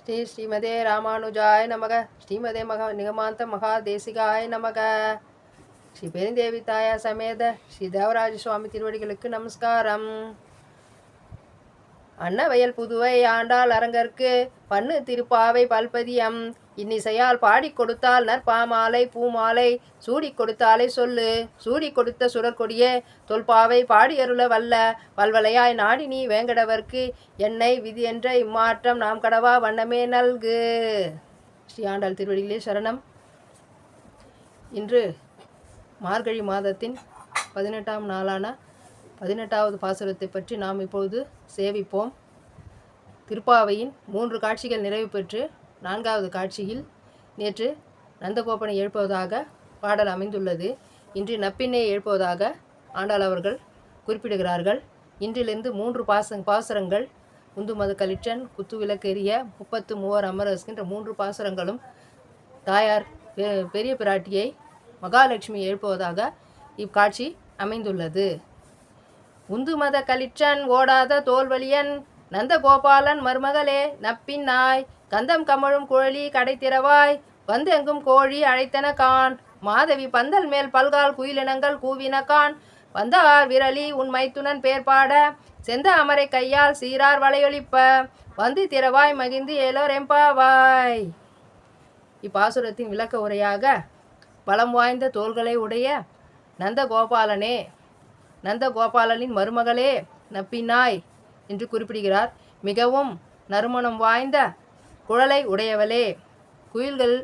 ஸ்ரீமதே ராமானுஜாய நமக. ஸ்ரீமதே நிகமாந்த மகாதேசிகாய நமக. ஸ்ரீ பெருந்தேவி தாயா சமேத ஸ்ரீ தேவராஜ சுவாமி திருவடிகளுக்கு நமஸ்காரம். அன்னவயல் புதுவை ஆண்டாள் அரங்கற்கு பண்ணு திருப்பாவை பல்பதியம் இன்னிசையால் பாடி கொடுத்தால் நற்பாமாலை பூமாலை சூடி கொடுத்தாலே சொல்லு. சூடி கொடுத்த சுடற்கொடியே தொல்பாவை பாடியருள வல்ல பல்வலையாய் நாடி நீ வேங்கடவர்க்கு என்னை விதி என்ற இம்மாற்றம் நாம் கடவா வண்ணமே நல்கு. ஸ்ரீ ஆண்டாள் திருவடிகளே சரணம். இன்று மார்கழி மாதத்தின் 18ஆம் நாளான 18வது பாசுரத்தை பற்றி நாம் இப்பொழுது சேவிப்போம். திருப்பாவையின் 3 காட்சிகள் நிறைவு பெற்று 4வது காட்சியில் நேற்று நந்தகோபனை எழுப்புவதாக பாடல் அமைந்துள்ளது. இன்று நப்பின்னையை எழுப்புவதாக ஆண்டாள் அவர்கள் குறிப்பிடுகிறார்கள். இன்றிலிருந்து 3 பாசுரங்கள் உந்துமது கலிற்றன் குத்து விளக்கெரிய 33 அமரஸ்கின்ற 3 பாசுரங்களும் தாயார் பெரிய பிராட்டியை மகாலட்சுமி எழுப்புவதாக இக்காட்சி அமைந்துள்ளது. உந்துமத கலிற்றன் ஓடாத தோல்வலியன் நந்தகோபாலன் மருமகளே நப்பின் நாய் கந்தம் கமழும் குழலி கடை திறவாய் வந்தெங்கும் கோழி அழைத்தன கான் மாதவி பந்தல் மேல் பல்கால் குயிலினங்கள் கூவின கான் வந்தார் விரலி உன் மைத்துனன் பேர்பாட செந்த அமரை கையால் சீரார் வளையொலிப்ப வந்து திறவாய் மகிழ்ந்து ஏலோரெம்பாவாய். இப்பாசுரத்தின் விளக்க உரையாக பலம் வாய்ந்த தோள்களை உடைய நந்தகோபாலனே, நந்தகோபாலனின் மருமகளே நப்பினாய் என்று குறிப்பிடுகிறார். மிகவும் நறுமணம் வாய்ந்த குழலை உடையவளே, குயில்கள்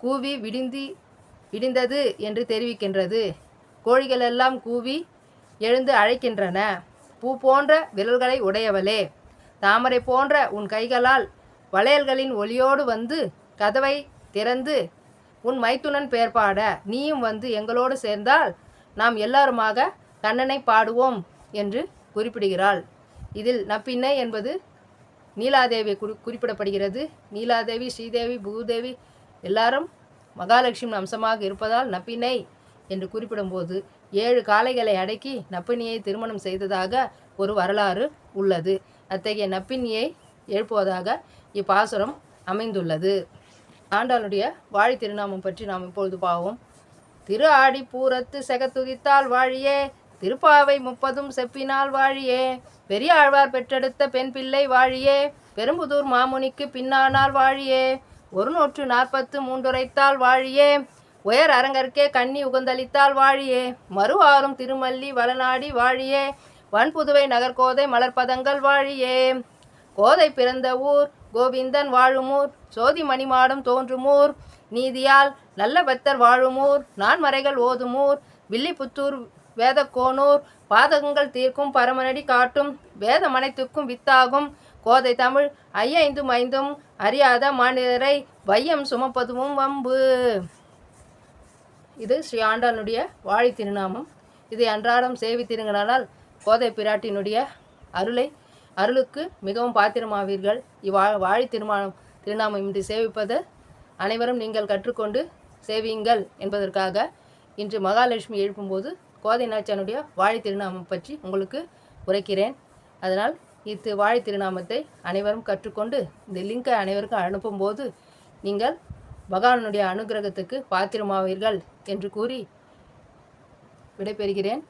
கூவி விடிந்தது என்று தெரிவிக்கின்றது. கோழிகளெல்லாம் கூவி எழுந்து அழைக்கின்றன. பூ போன்ற விரல்களை உடையவளே, தாமரை போன்ற உன் கைகளால் வளையல்களின் ஒளியோடு வந்து கதவை திறந்து உன் மைத்துனன் பேர்பாட நீயும் வந்து எங்களோடு சேர்ந்தால் நாம் எல்லாருமாக கண்ணனை பாடுவோம் என்று குறிப்பிடுகிறாள். இதில் நப்பின்னை என்பது நீலாதேவி குறிப்பிடப்படுகிறது. நீலாதேவி, ஸ்ரீதேவி, பூதேவி எல்லாரும் மகாலட்சுமி அம்சமாக இருப்பதால் நப்பின்னை என்று குறிப்பிடும்போது 7 காளைகளை அடக்கி நப்பினியை திருமணம் செய்ததாக ஒரு வரலாறு உள்ளது. அத்தகைய நப்பினியை எழுப்புவதாக இப்பாசுரம் அமைந்துள்ளது. ஆண்டாளுடைய வாழி திருநாமம் பற்றி நாம் இப்பொழுது பாவோம். திரு ஆடி பூரத்து செகத்துதித்தால் வாழியே திருப்பாவை 30 செப்பினால் வாழியே பெரியாழ்வார் பெற்றெடுத்த பெண் பிள்ளை வாழியே பெரும்புதூர் மாமுனிக்கு பின்னானால் வாழியே 143 உரைத்தால் வாழியே உயர் அரங்கற்கே கண்ணி உகந்தளித்தால் வாழியே மறுவாரும் திருமல்லி வளநாடி வாழியே வன்புதுவை நகர்கோதை மலர்பதங்கள் வாழியே கோதை பிறந்த ஊர் கோவிந்தன் வாழுமூர் சோதி மணிமாடம் தோன்றுமூர் நீதியால் நல்ல பக்தர் வாழுமூர் நான்மறைகள் ஓதுமூர் வில்லிபுத்தூர் வேதக்கோனூர் பாதகங்கள் தீர்க்கும் பரமனடி காட்டும் வேதமனைத்துக்கும் வித்தாகும் கோதை தமிழ் 5 அறியாத மாநிலரை வையம் சுமப்பதுவும் வம்பு. இது ஸ்ரீ ஆண்டாளுடைய வாழி திருநாமம். இதை அன்றாடம் சேவித்திருங்களானால் கோதை பிராட்டினுடைய அருளுக்கு மிகவும் பாத்திரமாவீர்கள். வாழி திருநாமம் இன்று சேவிப்பது அனைவரும் நீங்கள் கற்றுக்கொண்டு சேவியுங்கள் என்பதற்காக இன்று மகாலட்சுமி எழுப்பும்போது கோதை நாச்சியானுடைய வாழி திருநாமம் பற்றி உங்களுக்கு உரைக்கிறேன். அதனால் வாழி திருநாமத்தை அனைவரும் கற்றுக்கொண்டு இந்த லிங்கை அனைவருக்கும் அனுப்பும்போது நீங்கள் பகவானுடைய அனுகிரகத்துக்கு பாத்திரமாவீர்கள் என்று கூறி விடைபெறுகிறேன்.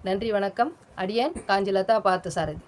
நன்றி, வணக்கம். அடியேன் காஞ்சிலதா பார்த்தசாரதி.